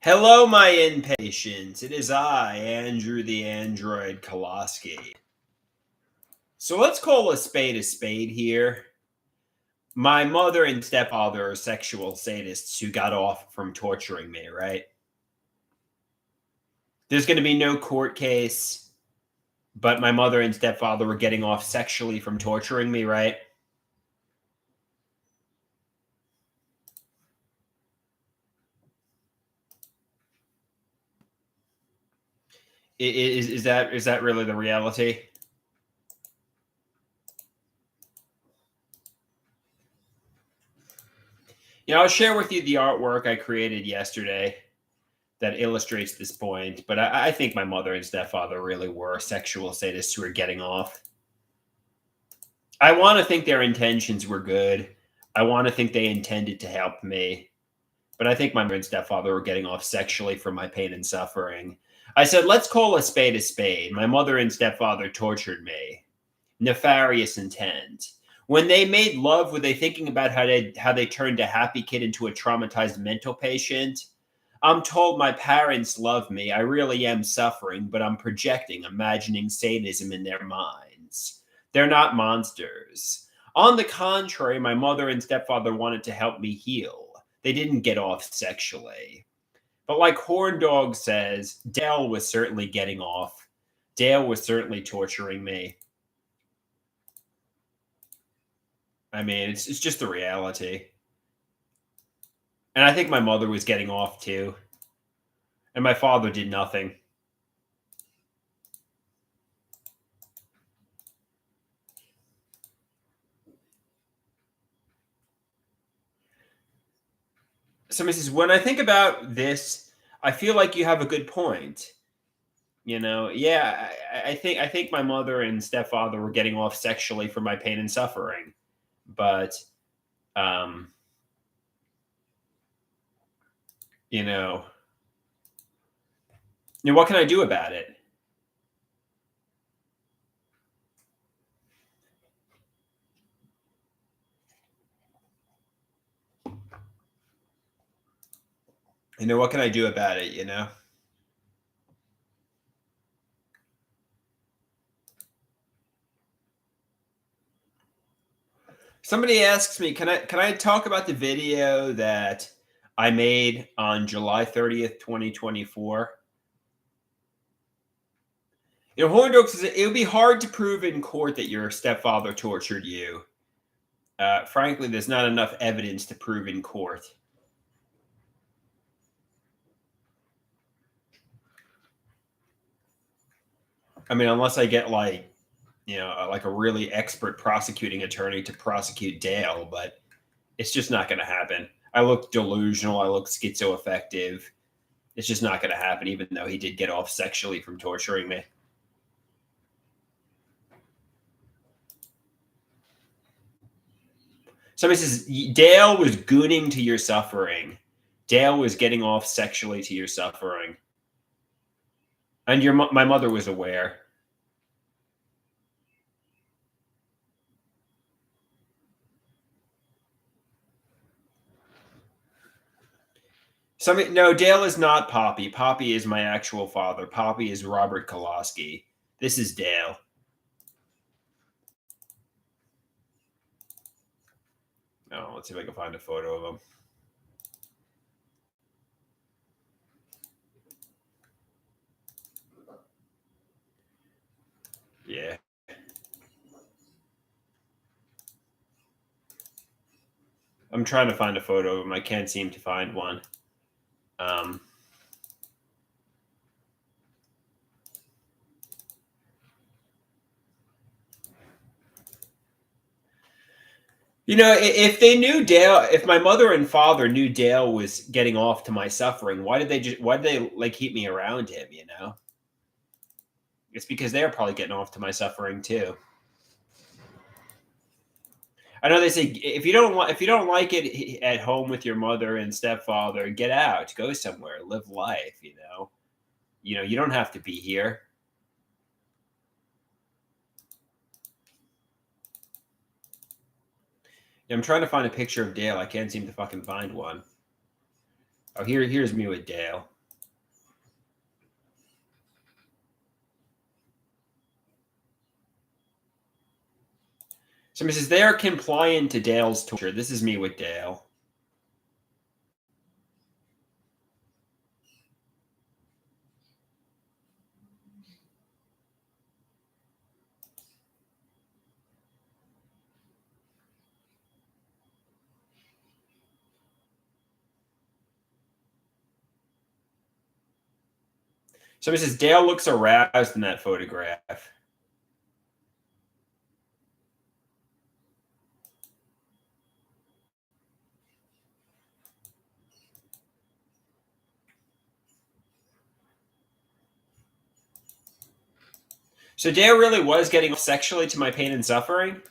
Hello, my impatience. It is I, Andrew the Android Koloski. So let's call a spade here. My mother and stepfather are sexual sadists who got off from torturing me, right? There's going to be no court case, but my mother and stepfather were getting off sexually from torturing me, right? Is that really the reality? I'll share with you the artwork I created yesterday that illustrates this point, but I think my mother and stepfather really were sexual sadists who were getting off. I want to think their intentions were good. I want to think they intended to help me, but I think my mother and stepfather were getting off sexually from my pain and suffering. I said, let's call a spade a spade. My mother and stepfather tortured me. Nefarious intent. When they made love, were they thinking about how they turned a happy kid into a traumatized mental patient? I'm told my parents love me. I really am suffering, but I'm projecting, imagining sadism in their minds. They're not monsters. On the contrary, my mother and stepfather wanted to help me heal. They didn't get off sexually. But like Horn Dog says, Dale was certainly getting off. Dale was certainly torturing me. I mean, it's just the reality. And I think my mother was getting off too. And my father did nothing. So, Mrs. When I think about this, I feel like you have a good point. Yeah, I think my mother and stepfather were getting off sexually for my pain and suffering, but um, you know, what can I do about it? What can I do about it? Somebody asks me, can I talk about the video that I made on July 30th, 2024? Horn Dog says it would be hard to prove in court that your stepfather tortured you. Frankly, there's not enough evidence to prove in court. I mean, unless I get like a really expert prosecuting attorney to prosecute Dale, but it's just not going to happen. I look delusional. I look schizoaffective. It's just not going to happen, even though he did get off sexually from torturing me. Somebody says Dale was gooning to your suffering. Dale was getting off sexually to your suffering, and my mother was aware. No, Dale is not Poppy. Poppy is my actual father. Poppy is Robert Koloski. This is Dale. Oh, let's see if I can find a photo of him. Yeah. I'm trying to find a photo of him. I can't seem to find one. Um, if they knew Dale, if my mother and father knew Dale was getting off to my suffering, why did they like keep me around him? It's because they're probably getting off to my suffering too. I know they say if you don't like it at home with your mother and stepfather, get out, go somewhere, live life. You don't have to be here. I'm trying to find a picture of Dale. I can't seem to fucking find one. Oh, here's me with Dale. Somebody says they are compliant to Dale's torture. This is me with Dale. Somebody says Dale looks aroused in that photograph. So Dale really was getting sexually to my pain and suffering?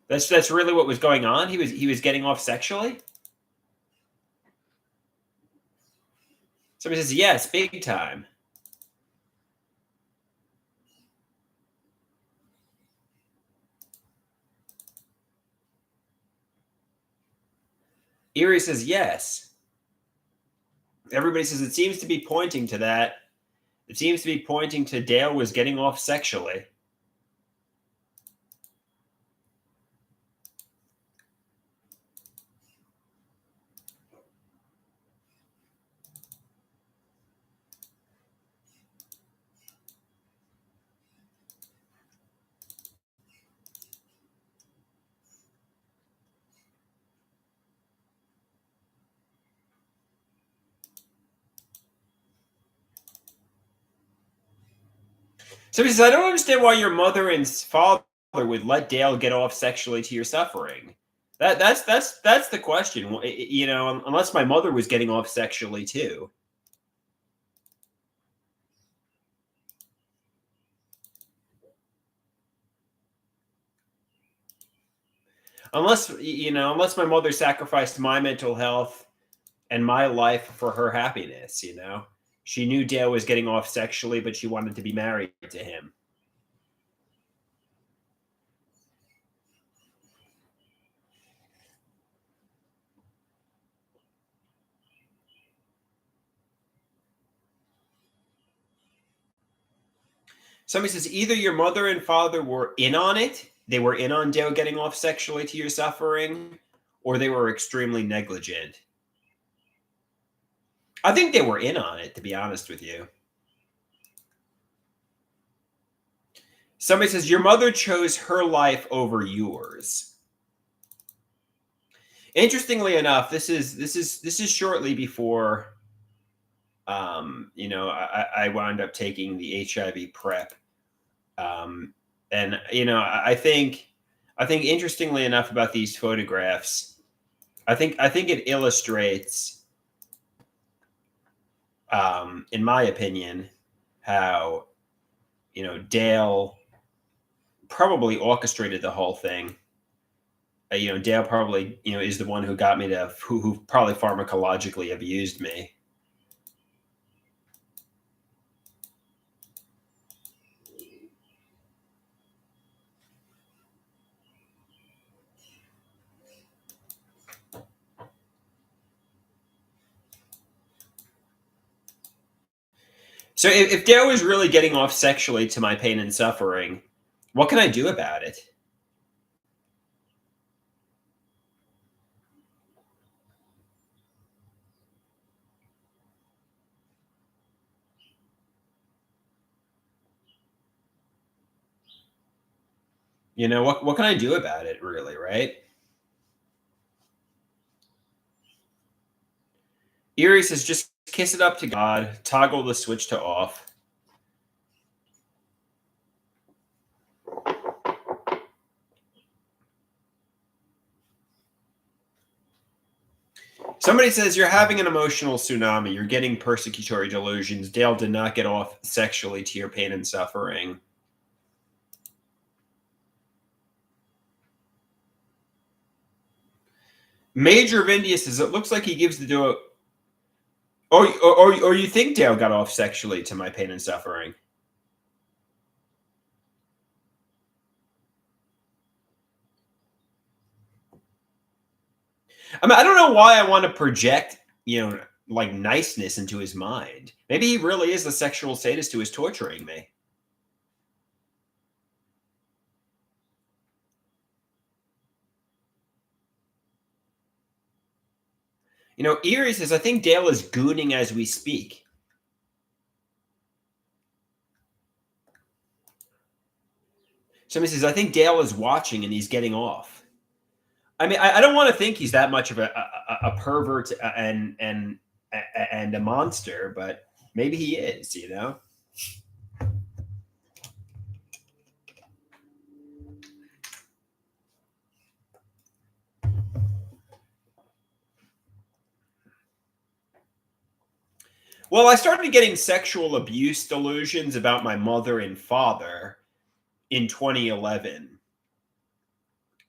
That's really what was going on? He was getting off sexually? Somebody says, yes, big time. Erie says, yes. Everybody says it seems to be pointing to that. It seems to be pointing to Dale was getting off sexually. Somebody says, I don't understand why your mother and father would let Dale get off sexually to your suffering. That's the question. You know, unless my mother was getting off sexually too. Unless unless my mother sacrificed my mental health and my life for her happiness, She knew Dale was getting off sexually, but she wanted to be married to him. Somebody says either your mother and father were in on it, they were in on Dale getting off sexually to your suffering, or they were extremely negligent. I think they were in on it, to be honest with you. Somebody says your mother chose her life over yours. Interestingly enough, this is shortly before I wound up taking the HIV prep. And I think interestingly enough about these photographs, I think it illustrates, in my opinion, how Dale probably orchestrated the whole thing. Dale probably is the one who got me to who probably pharmacologically abused me. So if Dale was really getting off sexually to my pain and suffering, what can I do about it? What can I do about it, really, right? Erie says, just kiss it up to God, toggle the switch to off. Somebody says, you're having an emotional tsunami. You're getting persecutory delusions. Dale did not get off sexually to your pain and suffering. Major Vindia says, it looks like he gives the dough. Or you think Dale got off sexually to my pain and suffering? I mean, I don't know why I want to project, like niceness into his mind. Maybe he really is the sexual sadist who is torturing me. Erie says, I think Dale is gooning as we speak. Somebody says, I think Dale is watching and he's getting off. I mean, I don't want to think he's that much of a pervert and a monster, but maybe he is. Well, I started getting sexual abuse delusions about my mother and father in 2011.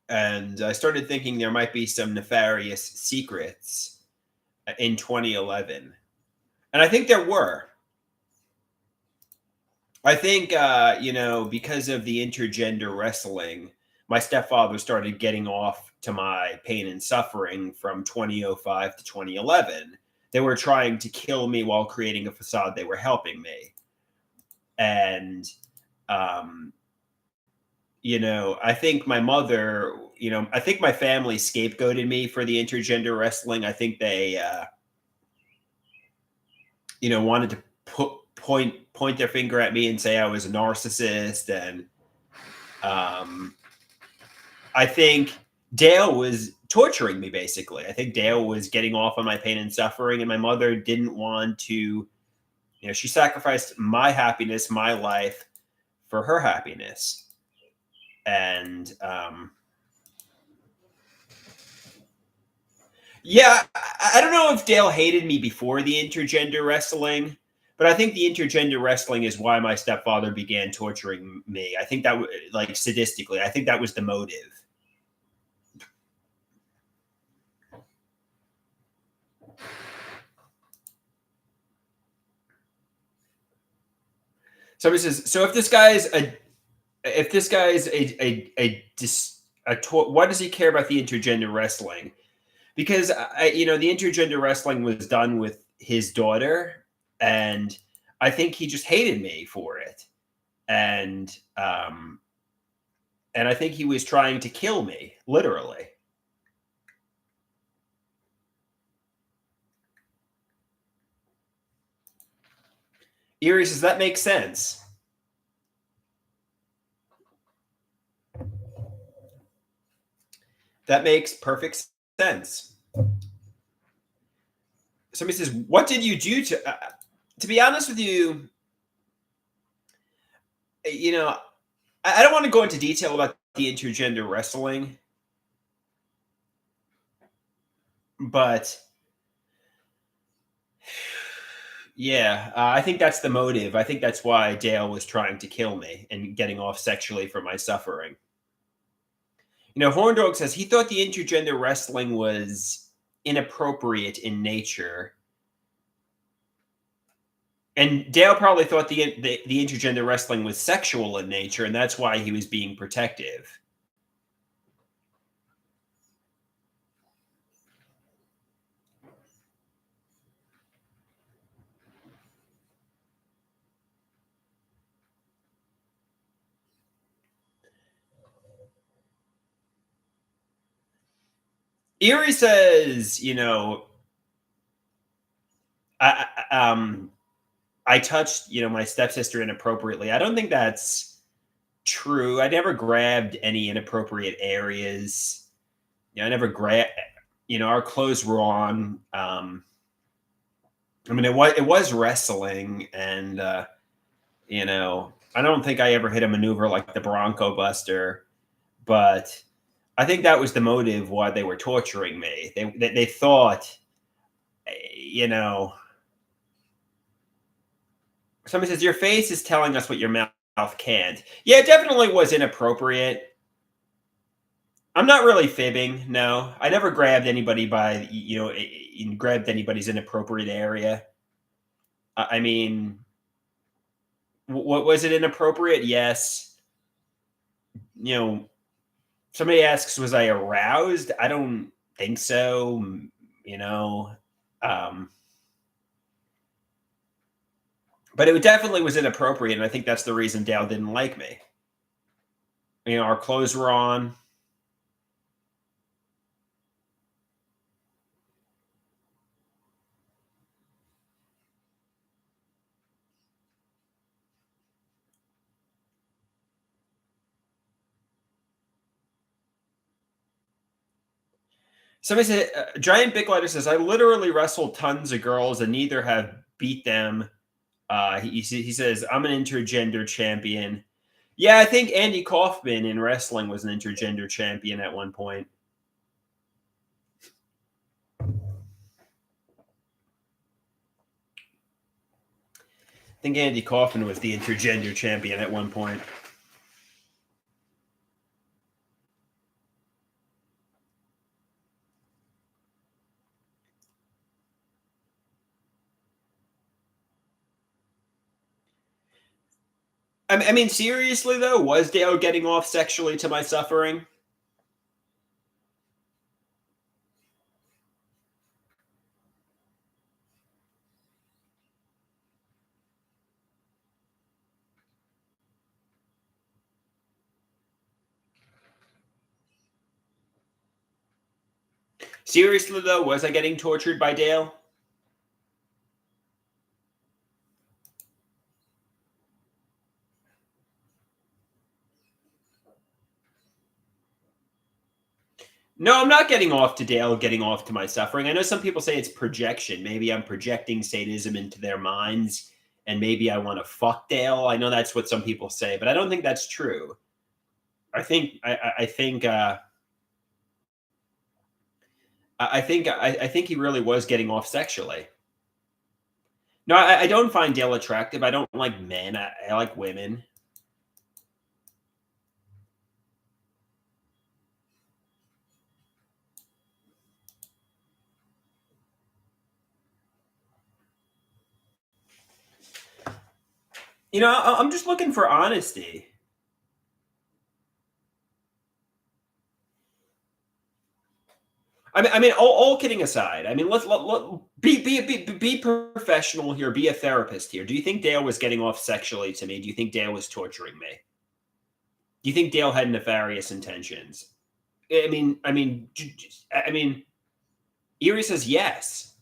And I started thinking there might be some nefarious secrets in 2011. And I think there were. I think, because of the intergender wrestling, my stepfather started getting off to my pain and suffering from 2005 to 2011. They were trying to kill me while creating a facade they were helping me. And, I think my mother, I think my family scapegoated me for the intergender wrestling. I think they, wanted to point their finger at me and say I was a narcissist. And I think Dale was torturing me, basically. I think Dale was getting off on my pain and suffering, and my mother didn't want to, she sacrificed my happiness, my life for her happiness. And yeah, I don't know if Dale hated me before the intergender wrestling, but I think the intergender wrestling is why my stepfather began torturing me. I think that, like, sadistically, I think that was the motive. Somebody says, so if this guy's why does he care about the intergender wrestling? Because the intergender wrestling was done with his daughter, and I think he just hated me for it, and I think he was trying to kill me, literally. Erie says that makes sense. That makes perfect sense. Somebody says, what did you do to be honest with you, I don't want to go into detail about the intergender wrestling, but yeah, I think that's the motive. I think that's why Dale was trying to kill me and getting off sexually for my suffering. Horndog says he thought the intergender wrestling was inappropriate in nature. And Dale probably thought the intergender wrestling was sexual in nature, and that's why he was being protective. Erie says, I touched, my stepsister inappropriately. I don't think that's true. I never grabbed any inappropriate areas. I never grabbed, our clothes were on. I mean, it was wrestling, and I don't think I ever hit a maneuver like the Bronco Buster, but I think that was the motive why they were torturing me. They thought, you know, somebody says your face is telling us what your mouth can't. Yeah, it definitely was inappropriate. I'm not really fibbing. No, I never grabbed anybody by grabbed anybody's inappropriate area. I mean, what was it inappropriate? Yes. Somebody asks, was I aroused? I don't think so. You know, um, but it definitely was inappropriate, and I think that's the reason Dale didn't like me. You know, our clothes were on. Somebody said, Giant Big Lighter says, I literally wrestled tons of girls and neither have beat them. He says, I'm an intergender champion. Yeah, I think Andy Kaufman in wrestling was an intergender champion at one point. I think Andy Kaufman was the intergender champion at one point. I mean, seriously though, was Dale getting off sexually to my suffering? Seriously though, was I getting tortured by Dale? No, I'm not getting off to Dale, getting off to my suffering. I know some people say it's projection. Maybe I'm projecting sadism into their minds, and maybe I want to fuck Dale. I know that's what some people say, but I don't think that's true. I think he really was getting off sexually. No, I don't find Dale attractive. I don't like men. I like women. You know, I'm just looking for honesty. I mean, all kidding aside. I mean, be professional here. Be a therapist here. Do you think Dale was getting off sexually to me? Do you think Dale was torturing me? Do you think Dale had nefarious intentions? I mean, Erie says yes.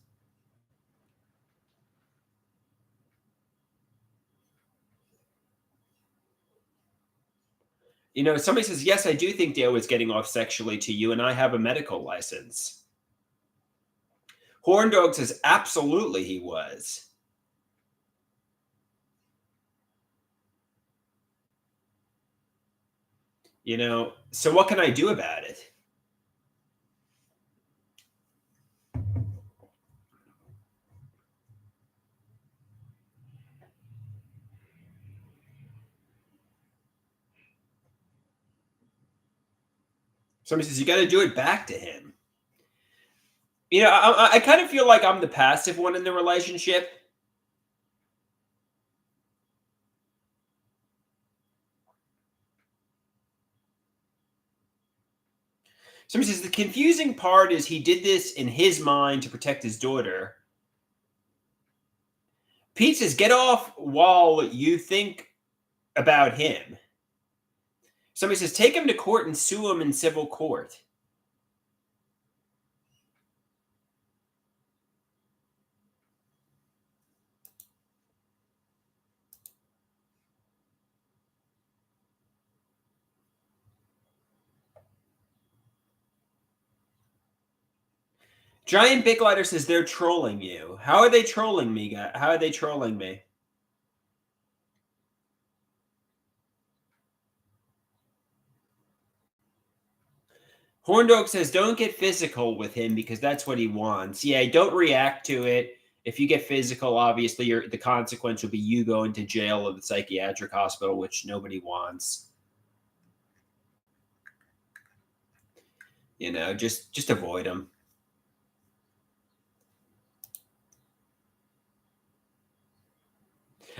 You know, somebody says yes. I do think Dale was getting off sexually to you, and I have a medical license. Horn Dog says absolutely he was. You know, so what can I do about it? Somebody says you got to do it back to him. You know, I kind of feel like I'm the passive one in the relationship. Somebody says the confusing part is he did this in his mind to protect his daughter. Pete says, get off while you think about him. Somebody says, take him to court and sue him in civil court. Giant Big Lighter says they're trolling you. How are they trolling me, guy? How are they trolling me? Horndog says don't get physical with him because that's what he wants. Yeah, don't react to it. If you get physical, obviously the consequence will be you going to jail or the psychiatric hospital, which nobody wants. You know, just avoid him.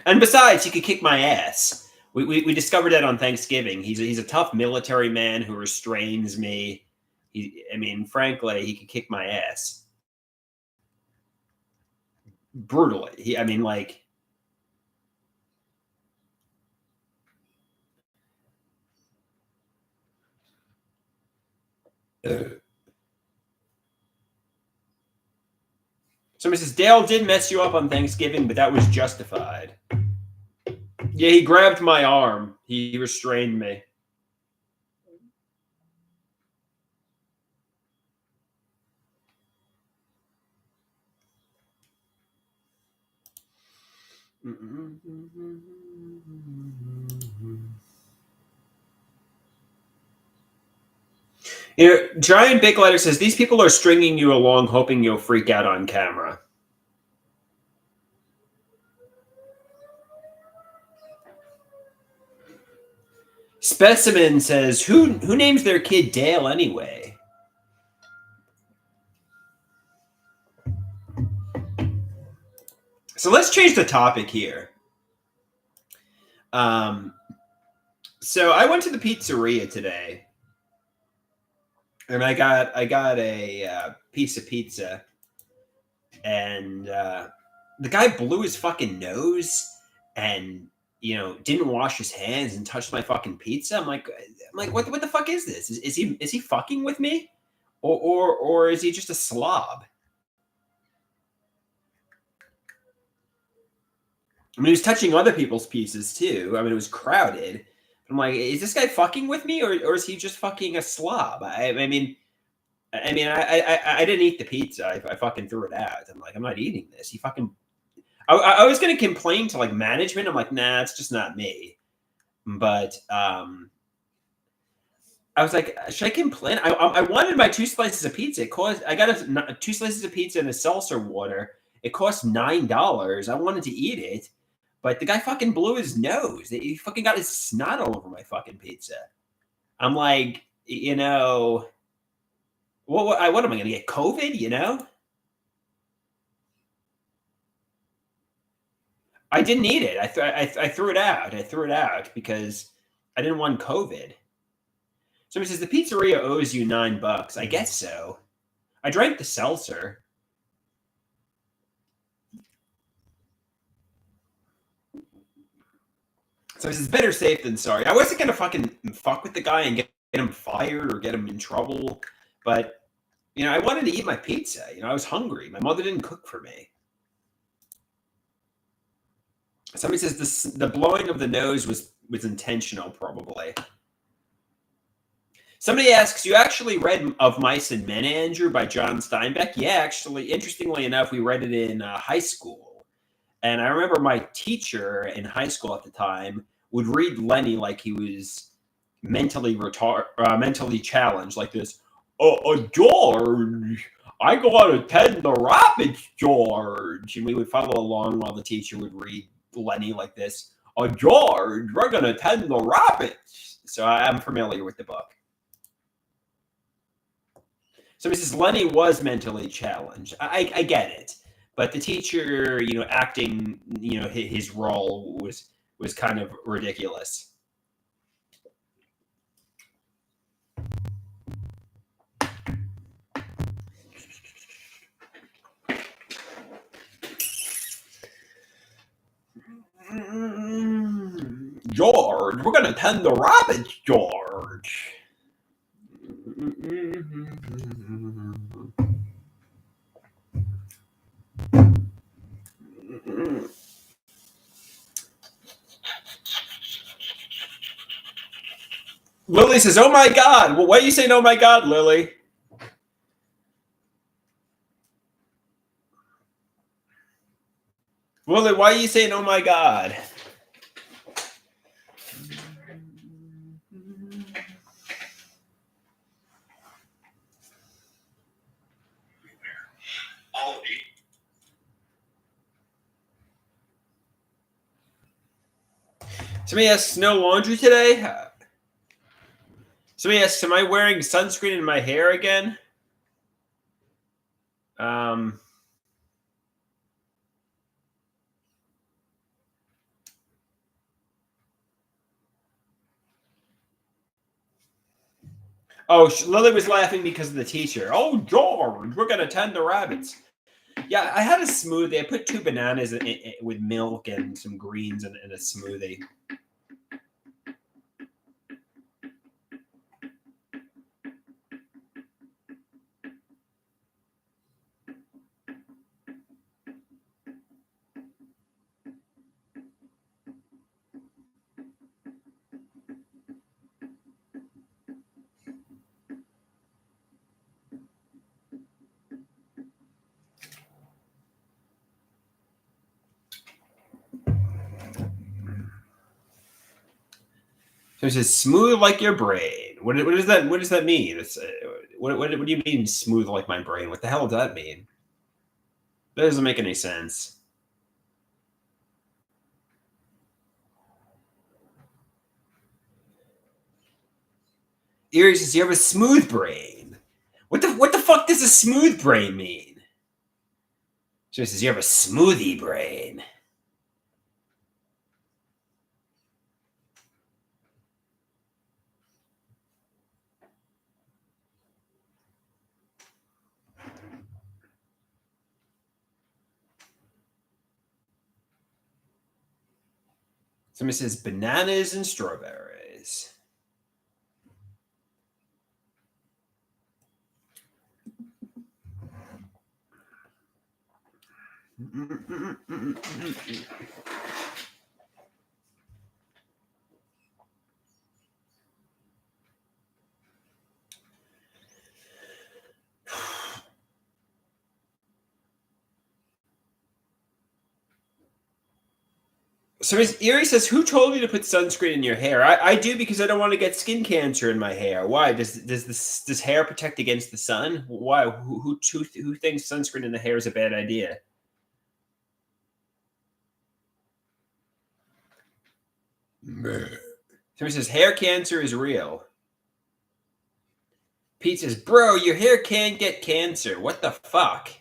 And besides, he could kick my ass. We discovered that on Thanksgiving. He's a tough military man who restrains me. I mean, frankly, he could kick my ass brutally. I mean, like, somebody says Dale did mess you up on Thanksgiving, but that was justified. Yeah, he grabbed my arm. He restrained me. You know, Giant Big Letter says these people are stringing you along, hoping you'll freak out on camera. Specimen says, "Who names their kid Dale anyway?" So let's change the topic here. So I went to the pizzeria today, and I got a piece of pizza, and the guy blew his fucking nose, and didn't wash his hands and touched my fucking pizza. I'm like, what the fuck is this? Is he fucking with me, or is he just a slob? I mean, he was touching other people's pieces too. I mean, it was crowded. I'm like, is this guy fucking with me, or is he just fucking a slob? I mean, I didn't eat the pizza. I fucking threw it out. I'm like, I'm not eating this. He fucking. I was gonna complain to like management. I'm like, nah, it's just not me. But I was like, should I complain? I wanted my 2 slices of pizza. I got 2 slices of pizza and a seltzer water. It cost $9. I wanted to eat it, but the guy fucking blew his nose. He fucking got his snot all over my fucking pizza. I'm like, what am I going to get? COVID? I didn't eat it. I threw it out. I threw it out because I didn't want COVID. Somebody says the pizzeria owes you $9. I guess so. I drank the seltzer. So it's better safe than sorry. I wasn't gonna fucking fuck with the guy and get him fired or get him in trouble, but I wanted to eat my pizza. I was hungry. My mother didn't cook for me. Somebody says the blowing of the nose was intentional, probably. Somebody asks, you actually read Of Mice and Men, Andrew, by John Steinbeck? Yeah, actually, interestingly enough, we read it in high school. And I remember my teacher in high school at the time would read Lenny like he was mentally challenged, like this. George, I gotta attend the rabbits, George. And we would follow along while the teacher would read Lenny like this. George, we're gonna attend the rabbits. So I'm familiar with the book. So he says Lenny was mentally challenged. I get it, but the teacher, acting, his role was kind of ridiculous. George, we're gonna attend the rabbits, George. Lily says, "Oh my God!" Well, why are you saying "Oh my God," Lily? Lily, why are you saying "Oh my God"? Somebody asks, no laundry today? Somebody asks, am I wearing sunscreen in my hair again? Oh, Lily was laughing because of the teacher. Oh, George, we're gonna tend the rabbits. Yeah, I had a smoothie. I put 2 bananas with milk and some greens in a smoothie. So it says smooth like your brain. What does that? What does that mean? It's what do you mean smooth like my brain? What the hell does that mean? That doesn't make any sense. Erie says you have a smooth brain. What the fuck does a smooth brain mean? So he says you have a smoothie brain. Somebody says bananas and strawberries. So Erie says, "Who told you to put sunscreen in your hair?" I do because I don't want to get skin cancer in my hair. Why does hair protect against the sun? Why? Who thinks sunscreen in the hair is a bad idea? Somebody says hair cancer is real. Pete says, "Bro, your hair can't get cancer. What the fuck?"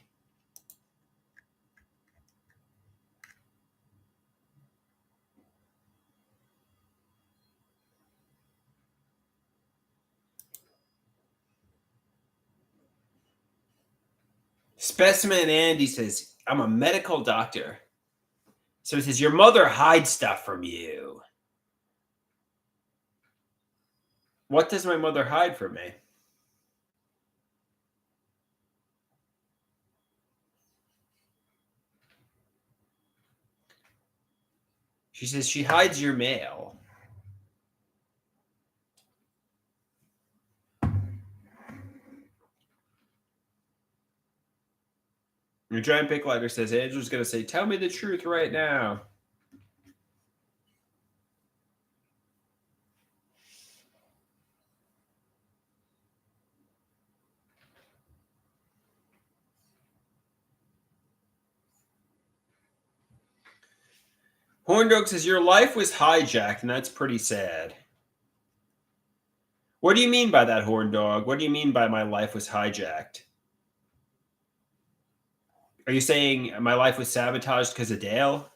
Specimen Andy says, "I'm a medical doctor." So he says, "Your mother hides stuff from you." What does my mother hide from me? She says she hides your mail. Your giant pick lighter says Andrew's going to say, "Tell me the truth right now." Horn Dog says your life was hijacked, and that's pretty sad. What do you mean by that, Horn Dog? What do you mean by my life was hijacked? Are you saying my life was sabotaged because of Dale?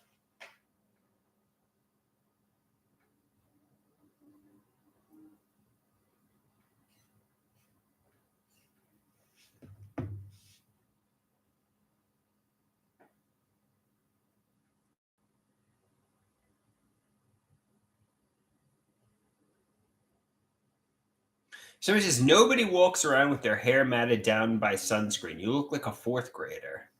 Somebody says nobody walks around with their hair matted down by sunscreen. You look like a fourth grader.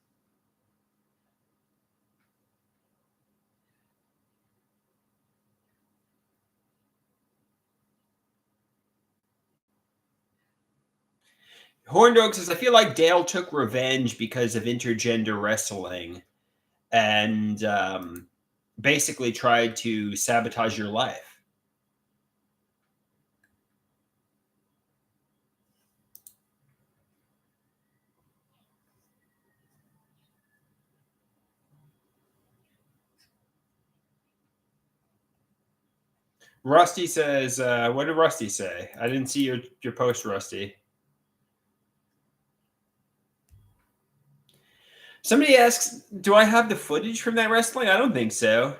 Horn Dog says, I feel like Dale took revenge because of intergender wrestling and basically tried to sabotage your life. Rusty says, what did Rusty say? I didn't see your post, Rusty. Somebody asks, do I have the footage from that wrestling? I don't think so.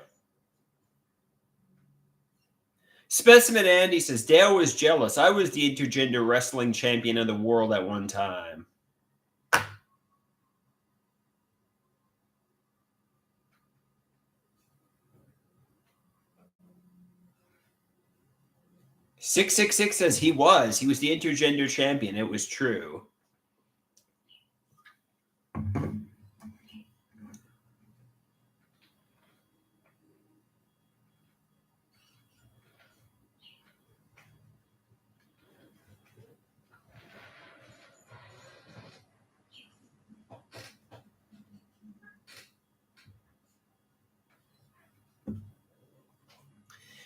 Specimen Andy says Dale was jealous. I was the intergender wrestling champion of the world at one time. 666 says he was. He was the intergender champion. It was true.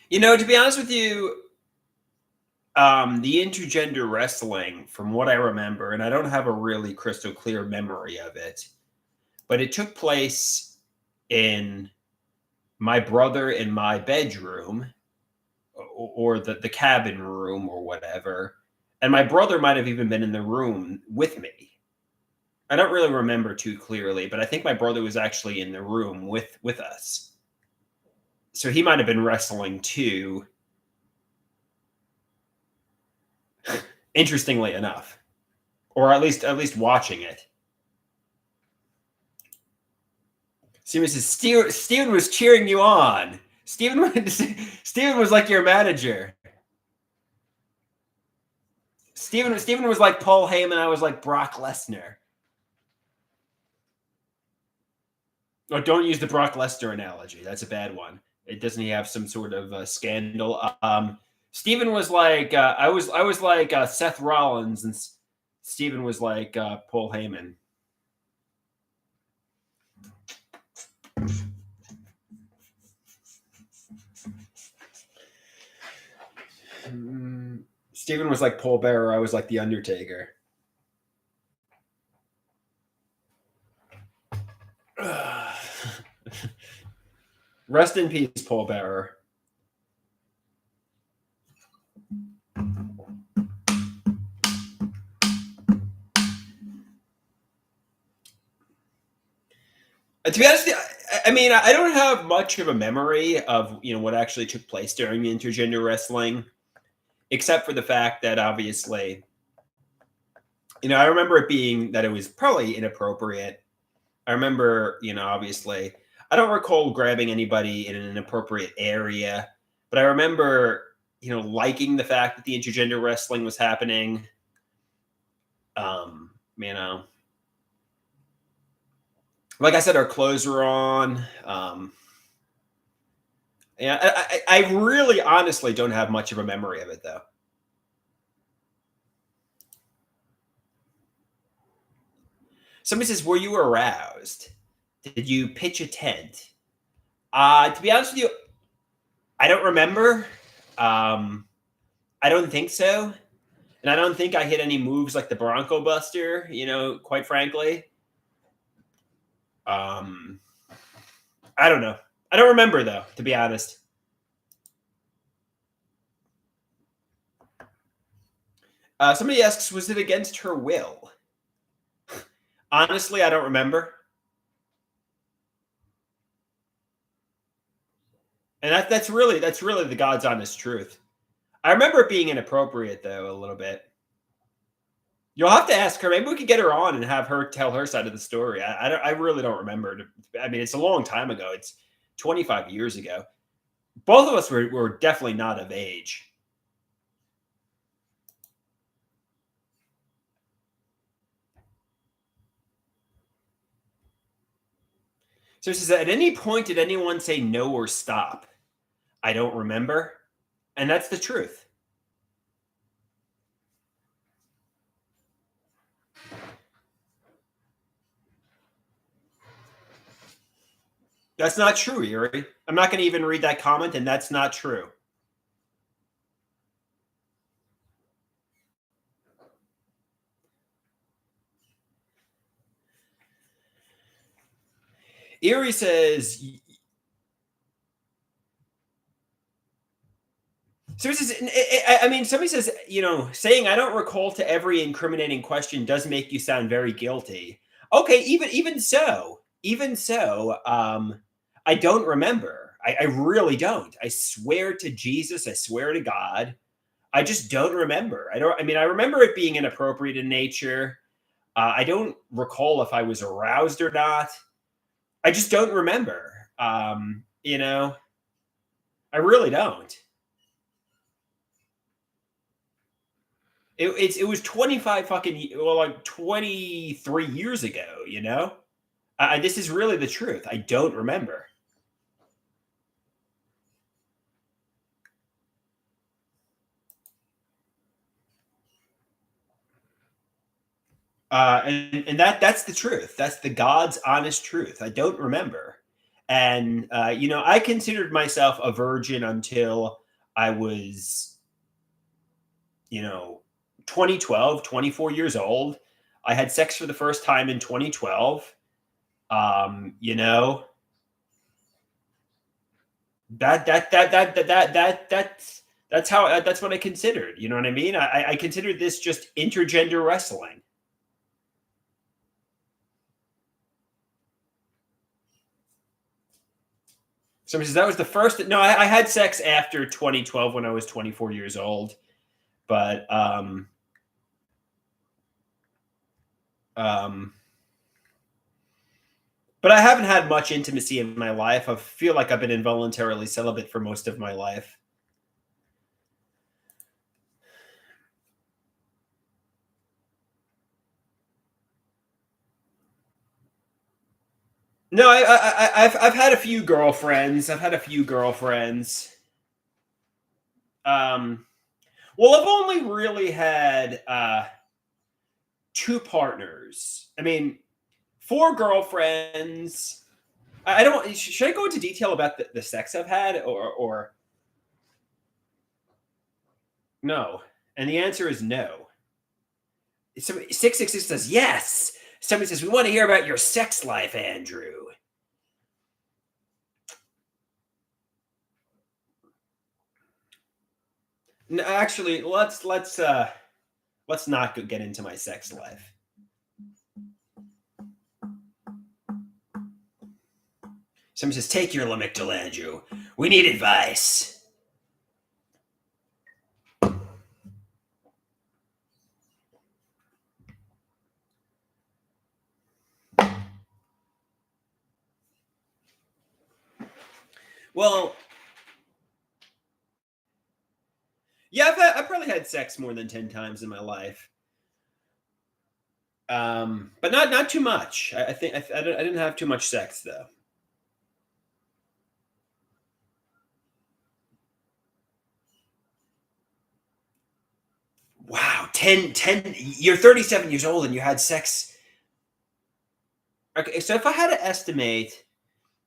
You know, to be honest with you, the intergender wrestling, from what I remember, and I don't have a really crystal clear memory of it, but it took place in my brother in my bedroom or the cabin room or whatever. And my brother might have even been in the room with me. I don't really remember too clearly, but I think my brother was actually in the room with us. So he might have been wrestling too. Interestingly enough, or at least watching it. Steven says Steven was cheering you on. Steven was like your manager. Steven was like Paul Heyman. I was like Brock Lesnar. Oh, don't use the Brock Lesnar analogy. That's a bad one. Doesn't he have some sort of scandal? Steven was like I was like Seth Rollins, and Steven was like Paul Heyman. Steven was like Paul Bearer. I was like The Undertaker. Rest in peace, Paul Bearer. To be honest, I mean, I don't have much of a memory of what actually took place during the intergender wrestling, except for the fact that obviously, I remember it being that it was probably inappropriate. I remember, obviously, I don't recall grabbing anybody in an inappropriate area, but I remember, liking the fact that the intergender wrestling was happening. Like I said, our clothes were on. I really honestly don't have much of a memory of it, though. Somebody says, were you aroused? Did you pitch a tent? To be honest with you, I don't remember. I don't think so. And I don't think I hit any moves like the Bronco Buster, quite frankly. I don't know. I don't remember, though, to be honest. Somebody asks, was it against her will? Honestly, I don't remember. And that's really the God's honest truth. I remember it being inappropriate, though, a little bit. You'll have to ask her. Maybe we could get her on and have her tell her side of the story. I really don't remember. I mean, it's a long time ago. It's 25 years ago. Both of us were definitely not of age. So it says, at any point did anyone say no or stop? I don't remember. And that's the truth. That's not true, Erie. I'm not going to even read that comment, and that's not true. Erie says, I mean, somebody says, saying I don't recall to every incriminating question does make you sound very guilty. Okay, even so, I don't remember. I really don't. I swear to Jesus. I swear to God. I just don't remember. I mean, I remember it being inappropriate in nature. I don't recall if I was aroused or not. I just don't remember. I really don't. It was 25 fucking well, like 23 years ago. This is really the truth. I don't remember. And that's the truth. That's the God's honest truth. I don't remember. And I considered myself a virgin until I was, you know, 2012, 24 years old. I had sex for the first time in 2012. Um, you know, that's how that's what I considered. You know what I mean? I considered this just intergender wrestling. Somebody says that was the first. No, I had sex after 2012 when I was 24 years old, but um, but I haven't had much intimacy in my life. I feel like I've been involuntarily celibate for most of my life. No, I've had a few girlfriends. I've had a few girlfriends. Um, well, I've only really had two partners. I mean, four girlfriends. I don't. Should I go into detail about the sex I've had, or no? And the answer is no. 666 says yes. Somebody says we want to hear about your sex life, Andrew. No, actually, let's not get into my sex life. Somebody says, take your Lamictal, Andrew. We need advice. Well, yeah, I've probably had sex more than 10 times in my life. But not too much. I think I didn't have too much sex though. Wow, 10. You're 37 years old and you had sex. Okay, so if I had to estimate,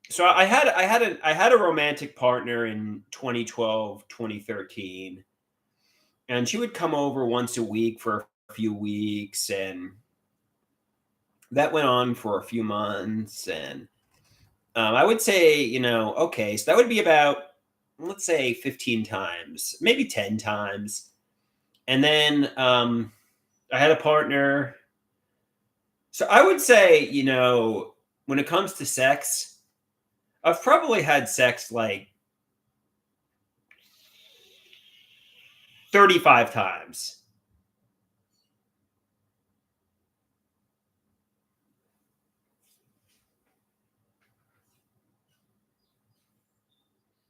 so I had a romantic partner in 2012, 2013, and she would come over once a week for a few weeks, and that went on for a few months, and I would say, okay, so that would be about, let's say, 15 times, maybe 10 times. And then I had a partner. So I would say, when it comes to sex, I've probably had sex like 35 times.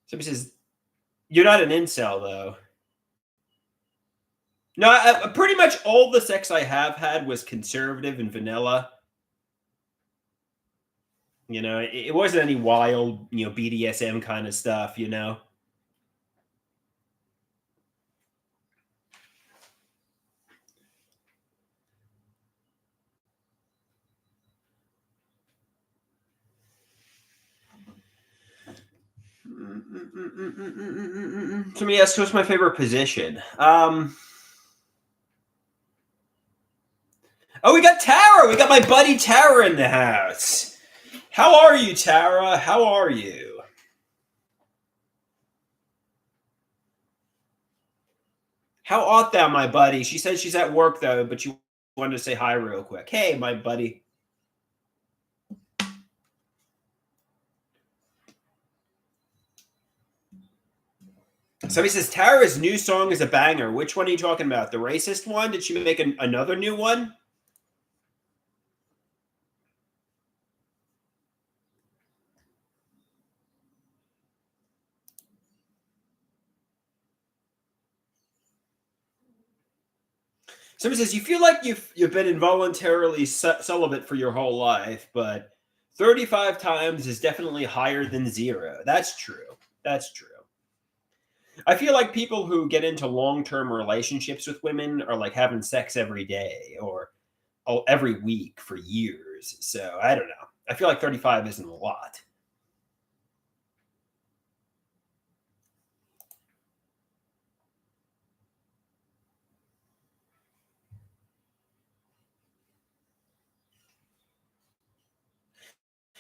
Somebody says, you're not an incel, though. No, pretty much all the sex I have had was conservative and vanilla. It wasn't any wild, BDSM kind of stuff. Somebody asked, what's my favorite position? Oh, we got Tara. We got my buddy Tara in the house. How are you, Tara? How are you? How art thou, my buddy? She says she's at work, though, but you wanted to say hi real quick. Hey, my buddy. Somebody says Tara's new song is a banger. Which one are you talking about? The racist one? Did she make another new one? Somebody says you feel like you've been involuntarily celibate for your whole life, but 35 times is definitely higher than 0. That's true. That's true. I feel like people who get into long-term relationships with women are like having sex every day or every week for years. So I don't know. I feel like 35 isn't a lot.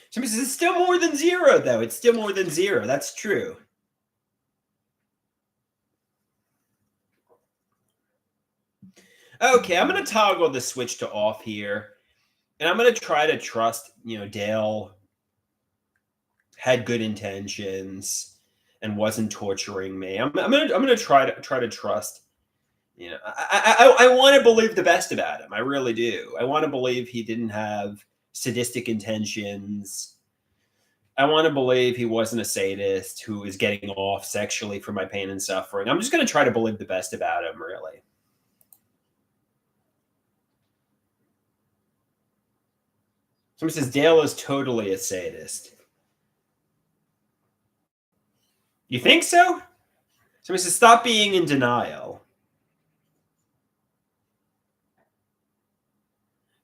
Somebody says it's still more than 0, though. It's still more than 0. That's true. Okay, I'm going to toggle the switch to off here. And I'm going to try to trust, Dale had good intentions and wasn't torturing me. I'm gonna try to trust. I want to believe the best about him. I really do. I want to believe he didn't have sadistic intentions. I want to believe he wasn't a sadist who is getting off sexually for my pain and suffering. I'm just going to try to believe the best about him, really. Somebody says Dale is totally a sadist. You think so? Somebody says stop being in denial.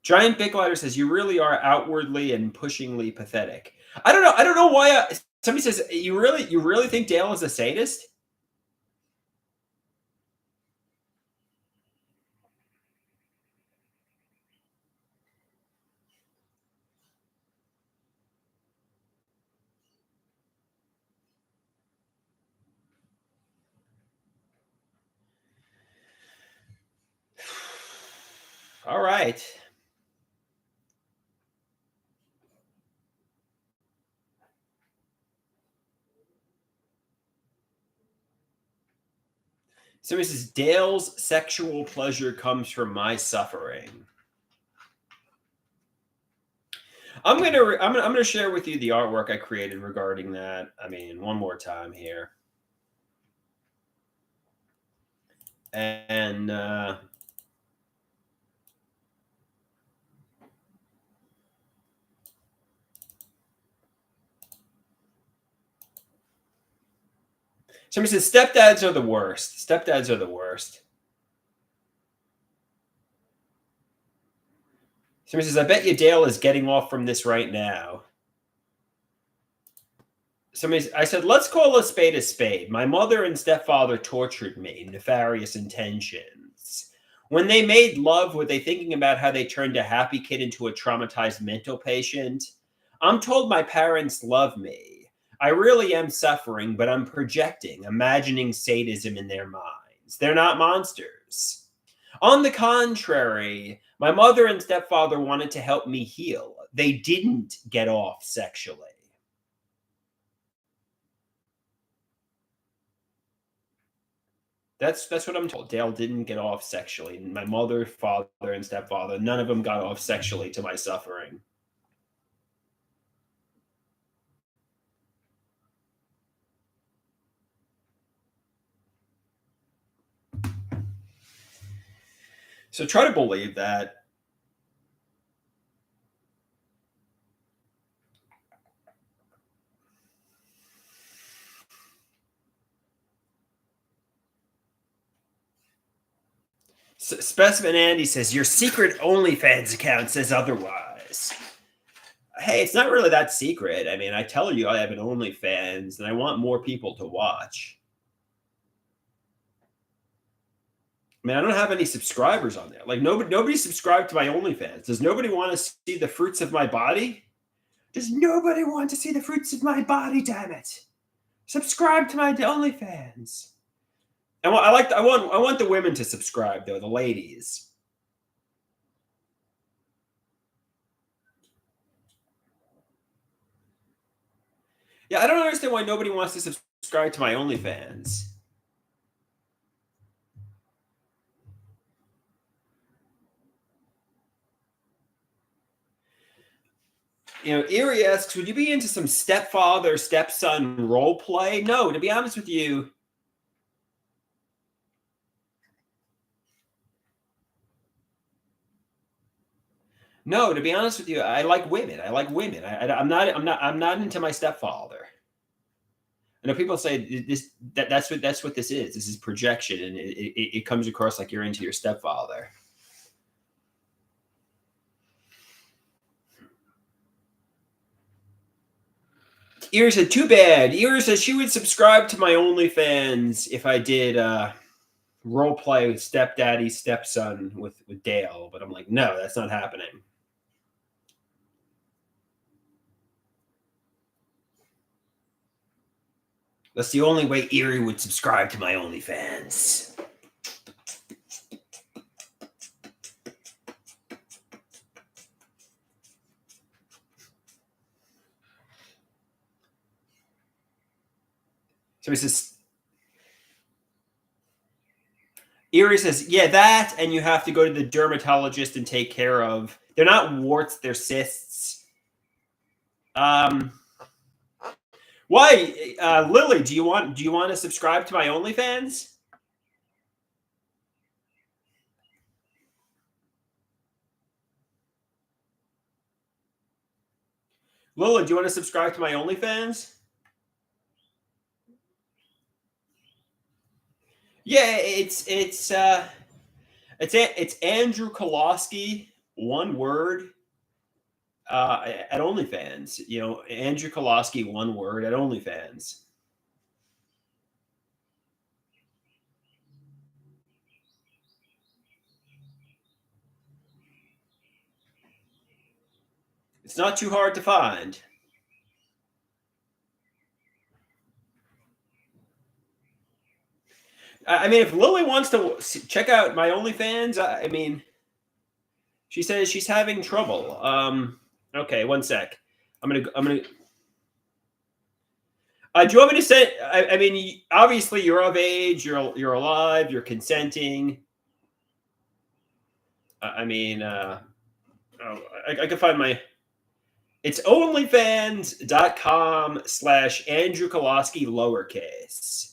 Giant Big Lighter says you really are outwardly and pushingly pathetic. I don't know. I don't know why. Somebody says you really think Dale is a sadist? All right. Somebody says Dale's sexual pleasure comes from my suffering. I'm gonna share with you the artwork I created regarding that. I mean, one more time here, and somebody says stepdads are the worst. Stepdads are the worst. Somebody says I bet you Dale is getting off from this right now. I said, let's call a spade a spade. My mother and stepfather tortured me, nefarious intentions. When they made love, were they thinking about how they turned a happy kid into a traumatized mental patient? I'm told my parents love me. I really am suffering, but I'm projecting, imagining sadism in their minds. They're not monsters. On the contrary, my mother and stepfather wanted to help me heal. They didn't get off sexually. That's what I'm told. Dale didn't get off sexually. My mother, father, and stepfather, none of them got off sexually to my suffering. So try to believe that. Specimen Andy says your secret OnlyFans account says otherwise. Hey, it's not really that secret. I mean, I tell you I have an OnlyFans and I want more people to watch. I mean, I don't have any subscribers on there. Like nobody subscribed to my OnlyFans. Does nobody want to see the fruits of my body? Does nobody want to see the fruits of my body, damn it? Subscribe to my OnlyFans. I want the women to subscribe though, the ladies. Yeah, I don't understand why nobody wants to subscribe to my OnlyFans. Erie asks, would you be into some stepfather, stepson role play? No, to be honest with you. No, to be honest with you, I like women. I like women. I'm not into my stepfather. I know people say that's what this is. This is projection, and it comes across like you're into your stepfather. Erie said, too bad. Erie said she would subscribe to my OnlyFans if I did role play with stepdaddy, stepson with Dale. But I'm like, no, that's not happening. That's the only way Erie would subscribe to my OnlyFans. So he says, Erie says, yeah, that, and you have to go to the dermatologist and take care of. They're not warts, they're cysts. Why, Lily? Do you want to subscribe to my OnlyFans? Lily, do you want to subscribe to my OnlyFans? Yeah, it's Andrew Koloski, one word, at OnlyFans. Andrew Koloski, one word at OnlyFans. It's not too hard to find. I mean, if Lily wants to check out my OnlyFans, I mean, she says she's having trouble. Okay, one sec. I'm gonna. Do you want me to say? I mean, obviously, you're of age. You're alive. You're consenting. I mean, I can find my. It's onlyfans.com/Andrew Koloski lowercase.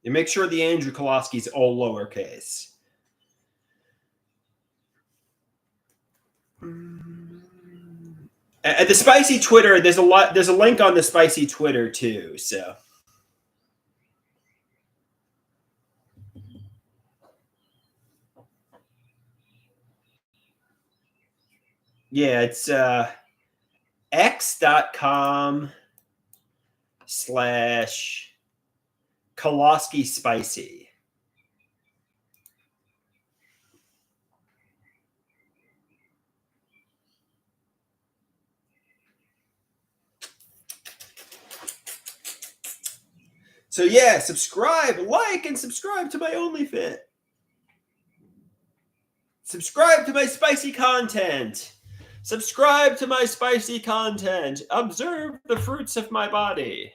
And make sure the Andrew Koloski's all lowercase. At the spicy Twitter, there's a link on the spicy Twitter too. So yeah, it's x.com/Koloski spicy. So yeah, subscribe, like, and subscribe to my OnlyFans. Subscribe to my spicy content. Subscribe to my spicy content. Observe the fruits of my body.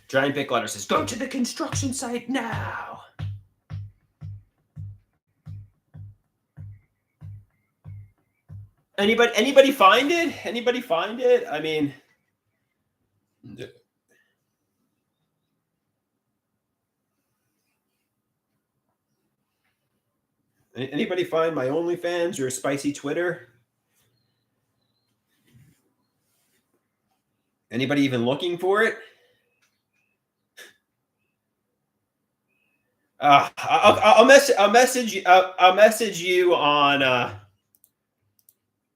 Giant big letter says, go to the construction site now. Anybody find it? Anybody find it? I mean, anybody find my OnlyFans or spicy Twitter? Anybody even looking for it? I'll message you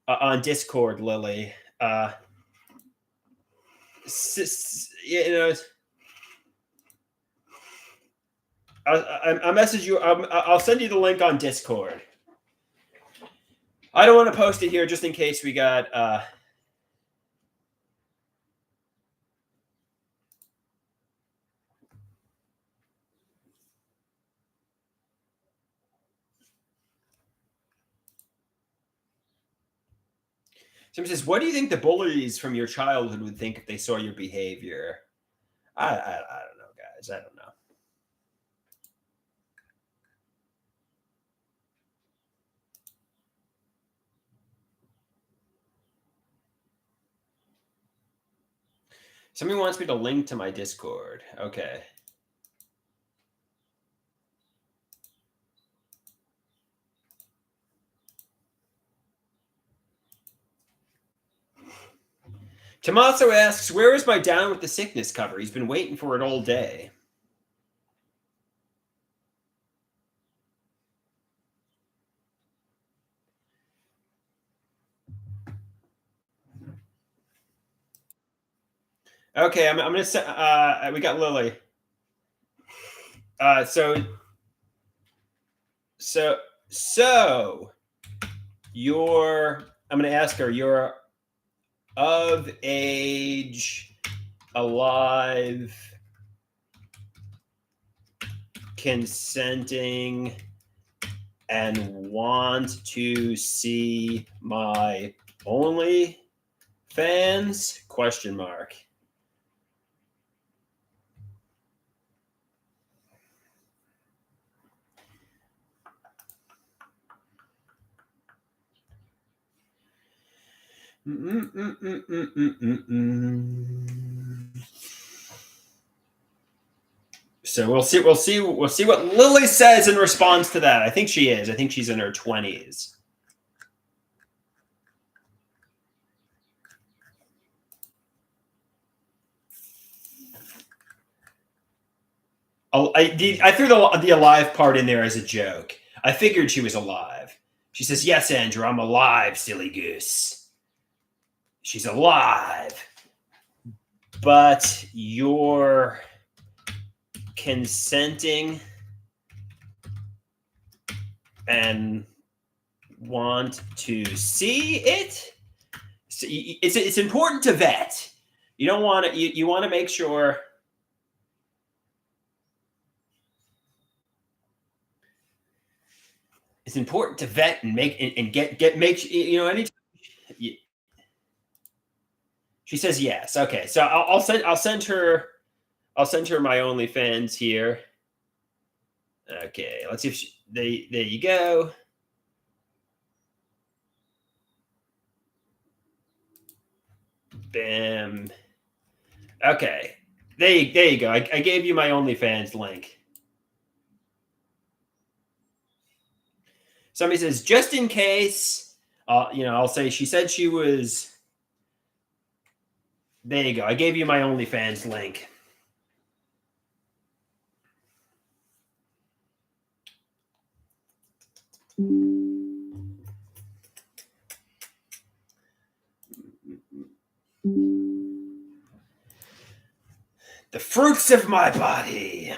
on Discord, Lily. I'll message you. I'll send you the link on Discord. I don't want to post it here just in case we got. Somebody says, what do you think the bullies from your childhood would think if they saw your behavior? I don't know, guys. I don't know. Somebody wants me to link to my Discord. Okay. Tommaso asks, where is my Down with the Sickness cover? He's been waiting for it all day. Okay, I'm going to say, we got Lily. So I'm going to ask her, you're of age, alive, consenting, and want to see my OnlyFans? Question mark. So we'll see what Lily says in response to that. I think she is. I think she's in her 20s. I threw the alive part in there as a joke. I figured she was alive. She says, yes, Andrew, I'm alive, silly goose. She's alive. But you're consenting and want to see it. So it's important to vet. You don't want to. You want to make sure. It's important to vet and make anytime. She says yes. Okay, so I'll send her my OnlyFans here. Okay, let's see if there you go. Bam. Okay, there you go. I gave you my OnlyFans link. Somebody says, just in case, I'll say she said she was. There you go. I gave you my OnlyFans link. The fruits of my body.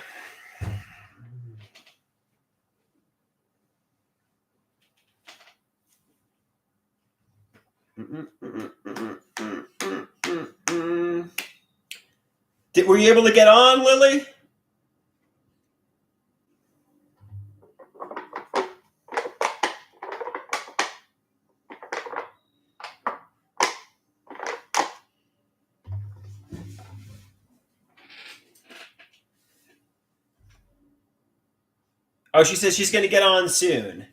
Were you able to get on, Lily? Oh, she says she's going to get on soon.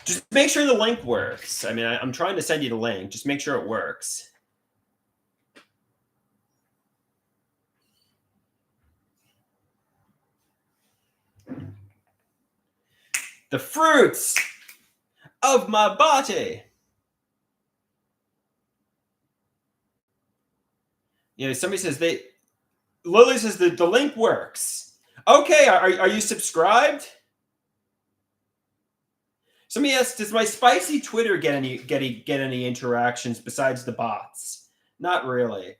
Just make sure the link works. I mean, I'm trying to send you the link. Just make sure it works. The fruits of my body. Somebody says Lily says the link works. Okay, are you subscribed? Somebody asks, does my spicy Twitter get any interactions besides the bots? Not really.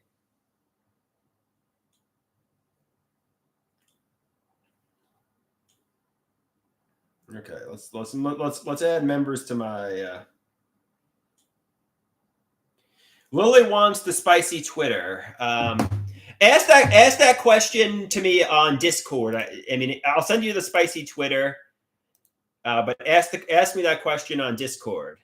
Okay, let's add members to my. Lily wants the spicy Twitter. Ask that question to me on Discord. I mean, I'll send you the spicy Twitter. But ask me that question on Discord,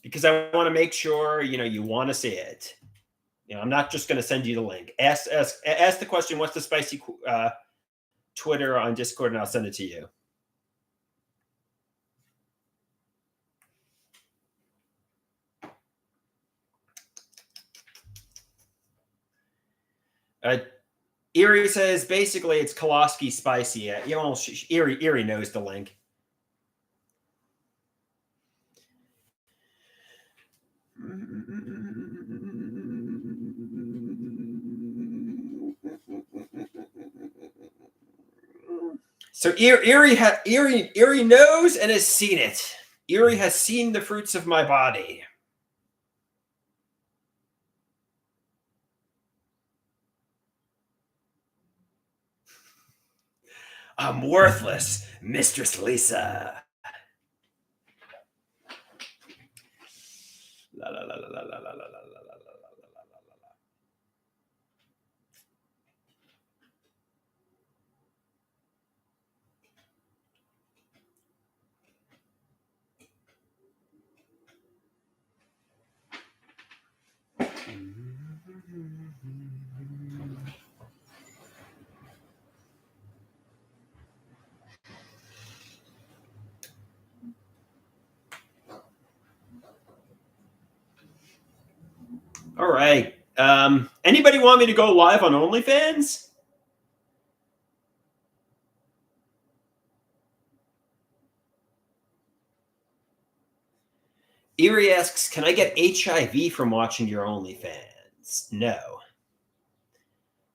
because I want to make sure you want to see it. I'm not just going to send you the link. Ask the question. What's the spicy Twitter on Discord, and I'll send it to you. Erie says basically it's Koloski spicy. Erie knows the link. So Erie knows and has seen it. Erie has seen the fruits of my body. I'm worthless, Mistress Lisa. La la la la la la la la la. All right. Anybody want me to go live on OnlyFans? Erie asks, can I get HIV from watching your OnlyFans? No.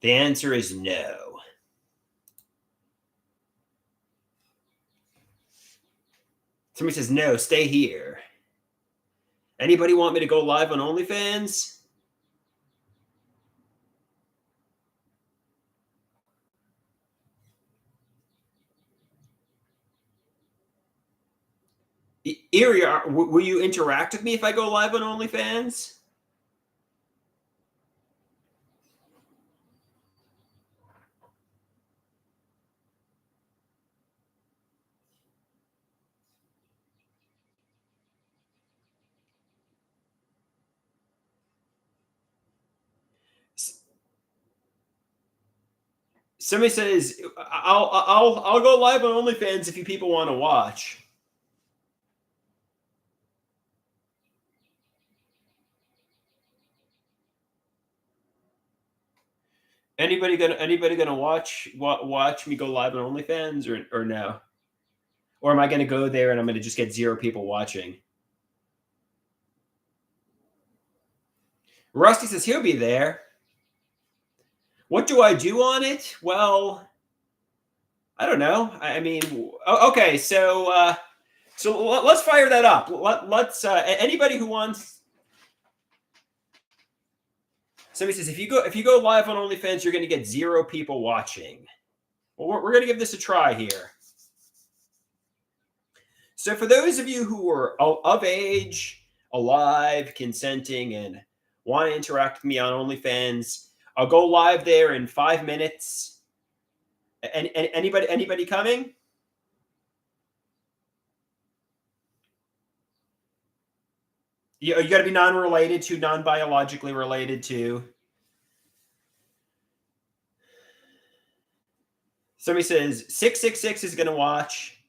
The answer is no. Somebody says, no, stay here. Anybody want me to go live on OnlyFans? Erie, will you interact with me if I go live on OnlyFans? Somebody says, I'll go live on OnlyFans if you people want to watch. Anybody gonna watch me go live on OnlyFans or no? Or am I gonna go there and I'm gonna just get 0 people watching? Rusty says he'll be there. What do I do on it? Well, I don't know. I mean, okay, so let's fire that up. Let's anybody who wants. Somebody says if you go live on OnlyFans, you're going to get 0 people watching. Well, we're going to give this a try here. So for those of you who are of age, alive, consenting, and want to interact with me on OnlyFans, I'll go live there in 5 minutes. Anybody coming? You got to be non-related to, non-biologically related to. Somebody says 666 is going to watch.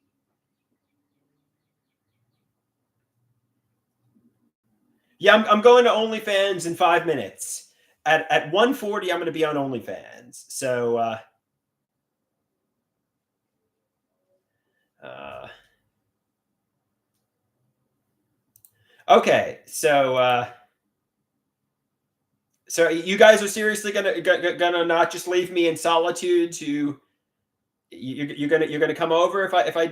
Yeah, I'm going to OnlyFans in 5 minutes. At 1:40, I'm going to be on OnlyFans. So, okay. So you guys are seriously gonna not just leave me in solitude? You're gonna come over if I.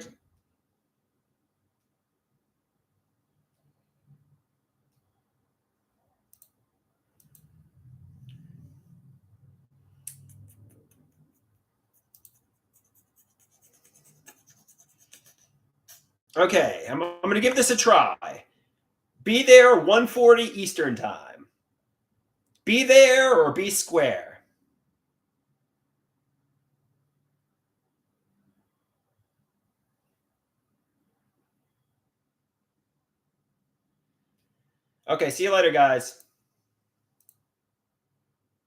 Okay, I'm going to give this a try. Be there 1:40 Eastern time. Be there or be square. Okay, see you later, guys.